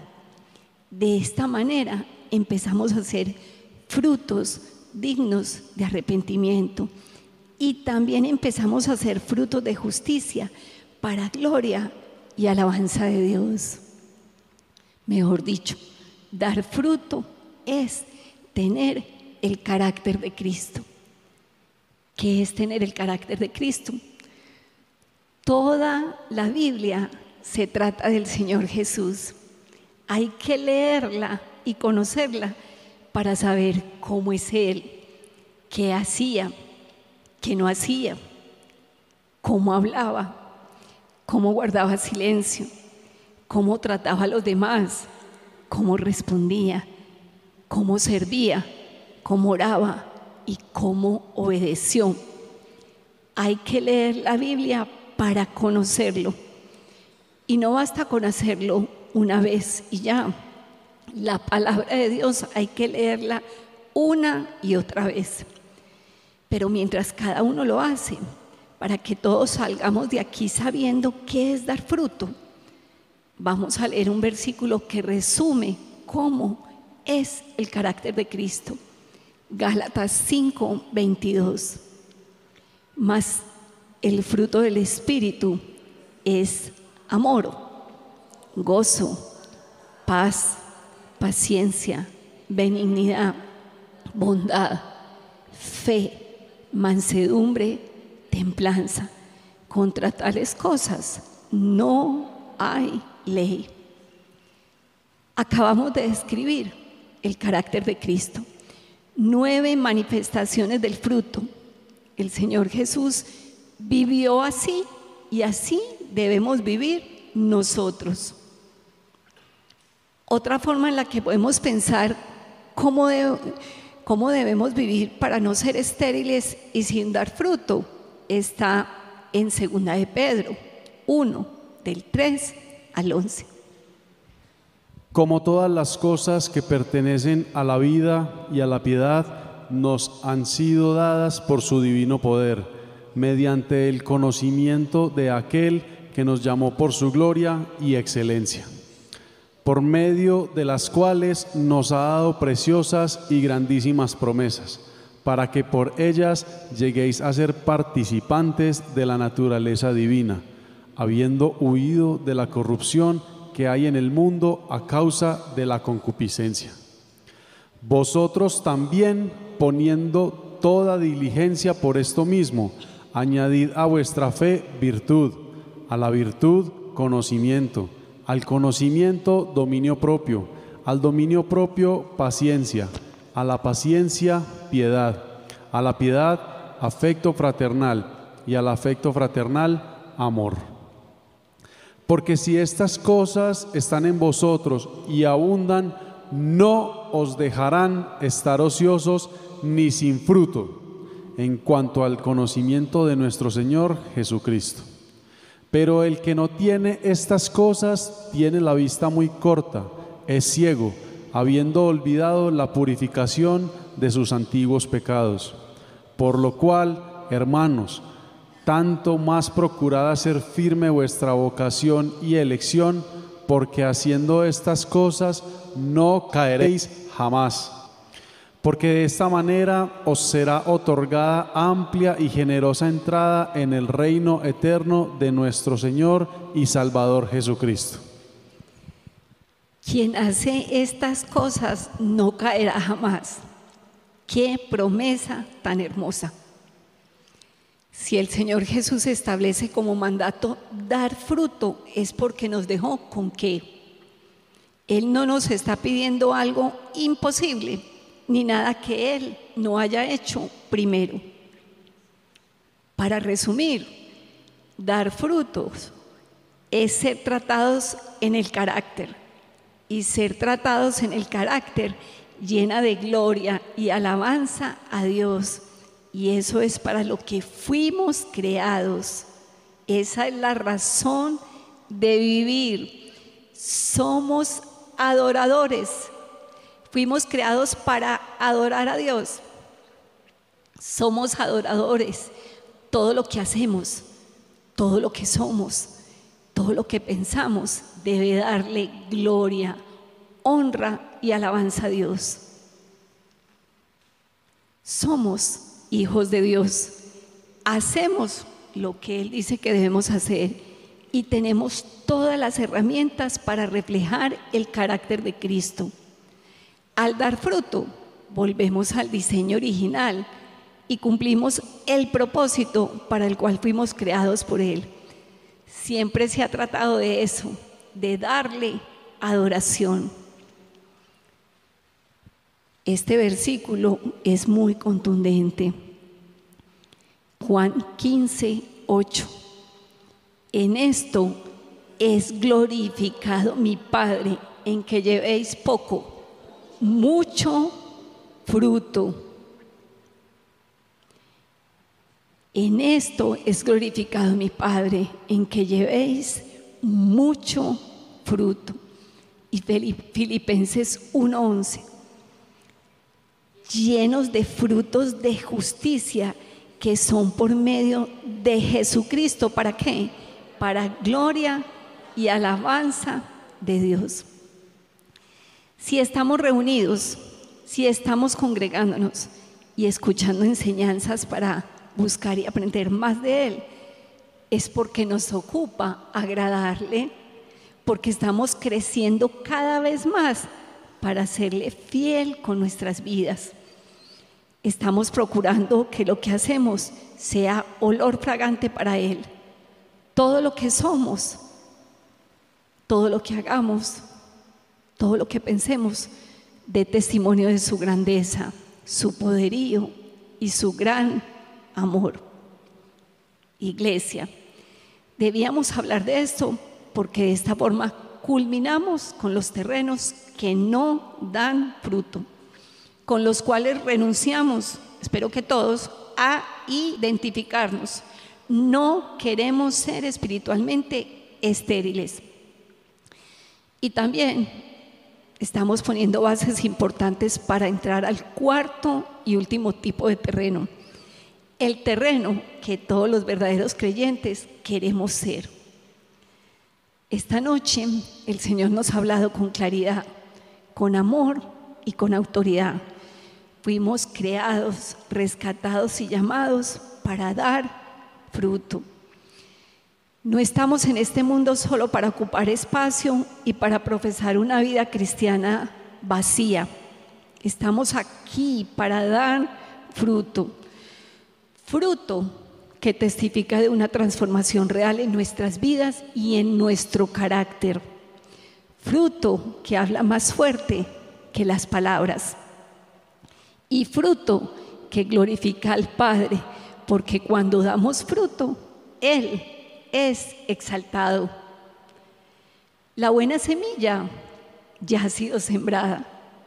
De esta manera empezamos a hacer frutos dignos de arrepentimiento y también empezamos a hacer frutos de justicia para gloria y alabanza de Dios. Mejor dicho, dar fruto es tener el carácter de Cristo. ¿Qué es tener el carácter de Cristo? Toda la Biblia se trata del Señor Jesús. Hay que leerla y conocerla para saber cómo es Él, qué hacía, qué no hacía, cómo hablaba, cómo guardaba silencio, cómo trataba a los demás, cómo respondía, cómo servía, cómo oraba y cómo obedeció. Hay que leer la Biblia para conocerlo. Y no basta con hacerlo una vez y ya. La palabra de Dios hay que leerla una y otra vez. Pero mientras cada uno lo hace, para que todos salgamos de aquí sabiendo qué es dar fruto, vamos a leer un versículo que resume cómo es el carácter de Cristo. Gálatas 5:22. Mas el fruto del Espíritu es amor, gozo, paz, paciencia, benignidad, bondad, fe, mansedumbre, templanza. Contra tales cosas no hay ley. Acabamos de describir el carácter de Cristo. 9 manifestaciones del fruto. El Señor Jesús vivió así y así debemos vivir nosotros. Otra forma en la que podemos pensar cómo debemos vivir para no ser estériles y sin dar fruto está en 2 de Pedro 1, del 3 al 11. Como todas las cosas que pertenecen a la vida y a la piedad nos han sido dadas por su divino poder, mediante el conocimiento de aquel que nos llamó por su gloria y excelencia, por medio de las cuales nos ha dado preciosas y grandísimas promesas, para que por ellas lleguéis a ser participantes de la naturaleza divina, habiendo huido de la corrupción que hay en el mundo a causa de la concupiscencia. Vosotros también, poniendo toda diligencia por esto mismo, añadid a vuestra fe virtud, a la virtud conocimiento, al conocimiento dominio propio, al dominio propio paciencia, a la paciencia piedad, a la piedad afecto fraternal y al afecto fraternal amor. Porque si estas cosas están en vosotros y abundan, no os dejarán estar ociosos ni sin fruto en cuanto al conocimiento de nuestro Señor Jesucristo. Pero el que no tiene estas cosas tiene la vista muy corta, es ciego, habiendo olvidado la purificación de sus antiguos pecados. Por lo cual, hermanos, tanto más procurad hacer firme vuestra vocación y elección, porque haciendo estas cosas no caeréis jamás. Porque de esta manera os será otorgada amplia y generosa entrada en el reino eterno de nuestro Señor y Salvador Jesucristo. Quien hace estas cosas no caerá jamás. ¡Qué promesa tan hermosa! Si el Señor Jesús establece como mandato dar fruto, es porque nos dejó con qué. Él no nos está pidiendo algo imposible, ni nada que Él no haya hecho primero. Para resumir, dar frutos es ser tratados en el carácter, y ser tratados en el carácter llena de gloria y alabanza a Dios. Y eso es para lo que fuimos creados. Esa es la razón de vivir. Somos adoradores. Fuimos creados para adorar a Dios. Somos adoradores. Todo lo que hacemos, todo lo que somos, todo lo que pensamos debe darle gloria, honra y alabanza a Dios. Somos hijos de Dios, hacemos lo que Él dice que debemos hacer y tenemos todas las herramientas para reflejar el carácter de Cristo. Al dar fruto, volvemos al diseño original y cumplimos el propósito para el cual fuimos creados por Él. Siempre se ha tratado de eso, de darle adoración. Este versículo es muy contundente. Juan 15, 8. En esto es glorificado mi Padre, en que llevéis poco, mucho fruto. En esto es glorificado mi Padre, en que llevéis mucho fruto. Y Filipenses 1:11. Llenos de frutos de justicia que son por medio de Jesucristo. ¿Para qué? Para gloria y alabanza de Dios. Si estamos reunidos, si estamos congregándonos y escuchando enseñanzas para buscar y aprender más de Él, es porque nos ocupa agradarle, porque estamos creciendo cada vez más para serle fiel con nuestras vidas. Estamos procurando que lo que hacemos sea olor fragante para Él. Todo lo que somos, todo lo que hagamos, todo lo que pensemos, dé testimonio de su grandeza, su poderío y su gran amor. Iglesia, debíamos hablar de esto porque de esta forma culminamos con los terrenos que no dan fruto, con los cuales renunciamos, espero que todos, a identificarnos. No queremos ser espiritualmente estériles. Y también estamos poniendo bases importantes para entrar al cuarto y último tipo de terreno. El terreno que todos los verdaderos creyentes queremos ser. Esta noche el Señor nos ha hablado con claridad, con amor y con autoridad. Fuimos creados, rescatados y llamados para dar fruto. No estamos en este mundo solo para ocupar espacio y para profesar una vida cristiana vacía. Estamos aquí para dar fruto. Fruto que testifica de una transformación real en nuestras vidas y en nuestro carácter. Fruto que habla más fuerte que las palabras. Y fruto que glorifica al Padre, porque cuando damos fruto, Él es exaltado. La buena semilla ya ha sido sembrada.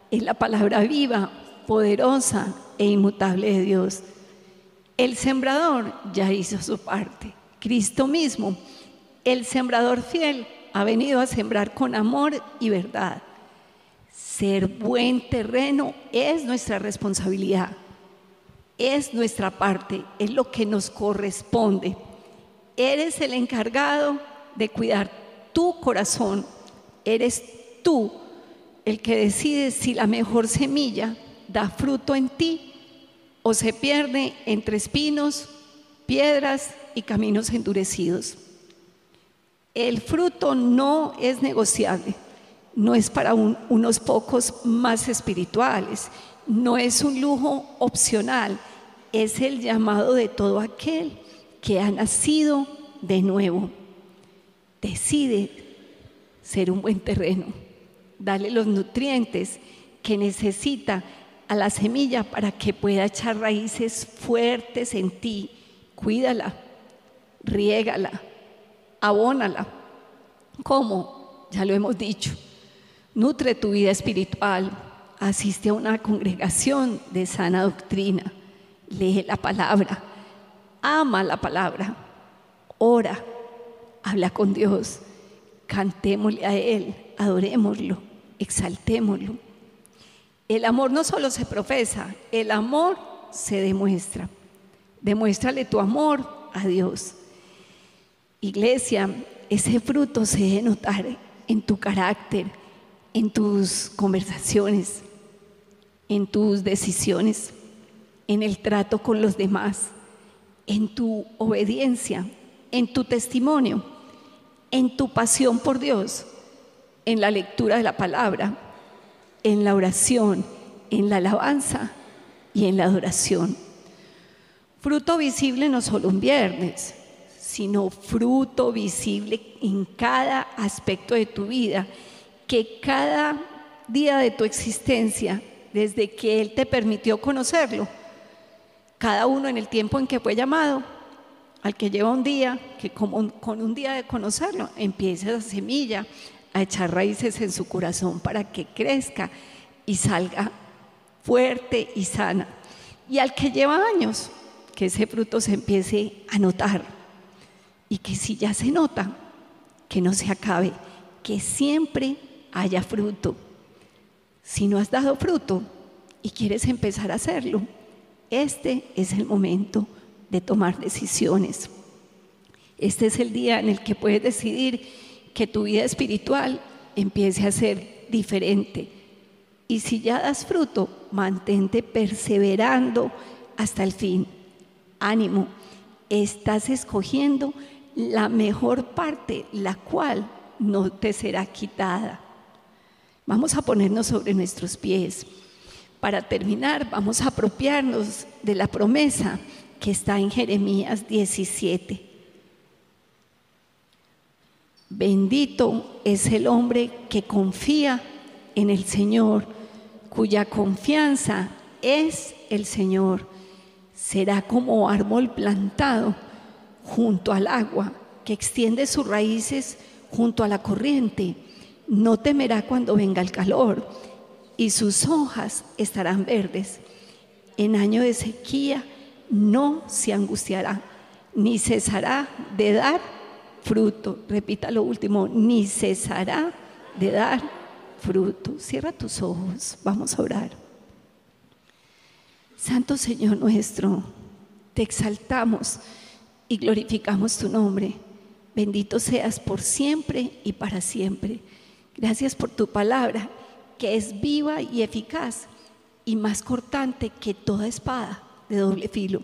Es la palabra viva, poderosa e inmutable de Dios. El sembrador ya hizo su parte. Cristo mismo, el sembrador fiel, ha venido a sembrar con amor y verdad. Ser buen terreno es nuestra responsabilidad, es nuestra parte, es lo que nos corresponde. Eres el encargado de cuidar tu corazón, eres tú el que decide si la mejor semilla da fruto en ti o se pierde entre espinos, piedras y caminos endurecidos. El fruto no es negociable, no es para unos pocos más espirituales, no es un lujo opcional, es el llamado de todo aquel que ha nacido de nuevo. Decide ser un buen terreno, dale los nutrientes que necesita a la semilla para que pueda echar raíces fuertes en ti. Cuídala, riégala, abónala. ¿Cómo? Ya lo hemos dicho. Nutre tu vida espiritual, asiste a una congregación de sana doctrina, lee la palabra, ama la palabra, ora, habla con Dios, cantémosle a Él, adorémoslo, exaltémoslo. El amor no solo se profesa, el amor se demuestra. Demuéstrale tu amor a Dios. Iglesia, ese fruto se debe notar en tu carácter, en tus conversaciones, en tus decisiones, en el trato con los demás, en tu obediencia, en tu testimonio, en tu pasión por Dios, en la lectura de la palabra, en la oración, en la alabanza y en la adoración. Fruto visible no solo un viernes, sino fruto visible en cada aspecto de tu vida, que cada día de tu existencia desde que Él te permitió conocerlo. Cada uno en el tiempo en que fue llamado, al que lleva un día, que como con un día de conocerlo, empiece esa semilla a echar raíces en su corazón para que crezca y salga fuerte y sana. Y al que lleva años, que ese fruto se empiece a notar, y que si ya se nota, que no se acabe, que siempre haya fruto. Si no has dado fruto y quieres empezar a hacerlo, este es el momento de tomar decisiones. Este es el día en el que puedes decidir que tu vida espiritual empiece a ser diferente. Y si ya das fruto, mantente perseverando hasta el fin. Ánimo, estás escogiendo la mejor parte, la cual no te será quitada. Vamos a ponernos sobre nuestros pies. Para terminar, vamos a apropiarnos de la promesa que está en Jeremías 17. Bendito es el hombre que confía en el Señor, cuya confianza es el Señor. Será como árbol plantado junto al agua, que extiende sus raíces junto a la corriente. No temerá cuando venga el calor, y sus hojas estarán verdes. En año de sequía no se angustiará, ni cesará de dar fruto. Repita lo último, ni cesará de dar fruto. Cierra tus ojos, vamos a orar. Santo Señor nuestro, te exaltamos y glorificamos tu nombre. Bendito seas por siempre y para siempre. Gracias por tu palabra, que es viva y eficaz y más cortante que toda espada de doble filo.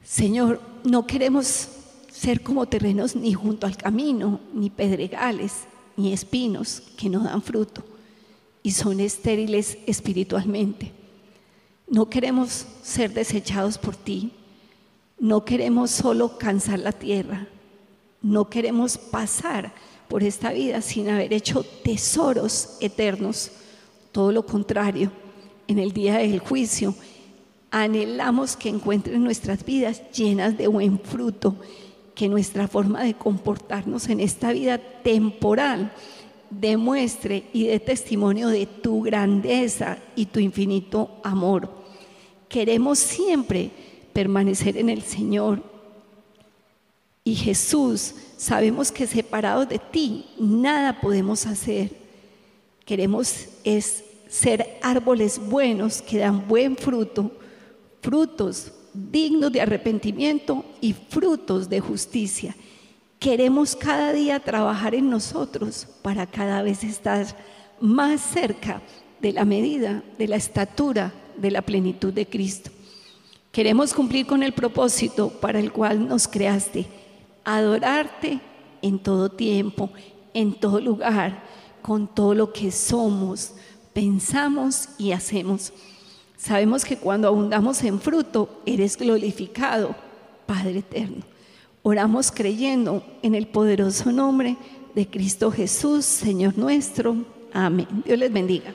Señor, no queremos ser como terrenos ni junto al camino, ni pedregales, ni espinos que no dan fruto y son estériles espiritualmente. No queremos ser desechados por ti. No queremos solo cansar la tierra. No queremos pasar por esta vida sin haber hecho tesoros eternos. Todo lo contrario, en el día del juicio anhelamos que encuentren nuestras vidas llenas de buen fruto, que nuestra forma de comportarnos en esta vida temporal demuestre y dé testimonio de tu grandeza y tu infinito amor. Queremos siempre permanecer en el Señor. Y Jesús, sabemos que separados de ti nada podemos hacer. Queremos ser árboles buenos que dan buen fruto, frutos dignos de arrepentimiento y frutos de justicia. Queremos cada día trabajar en nosotros para cada vez estar más cerca de la medida, de la estatura, de la plenitud de Cristo. Queremos cumplir con el propósito para el cual nos creaste: adorarte en todo tiempo, en todo lugar, con todo lo que somos, pensamos y hacemos. Sabemos que cuando abundamos en fruto, eres glorificado, Padre eterno. Oramos creyendo en el poderoso nombre de Cristo Jesús, Señor nuestro. Amén. Dios les bendiga.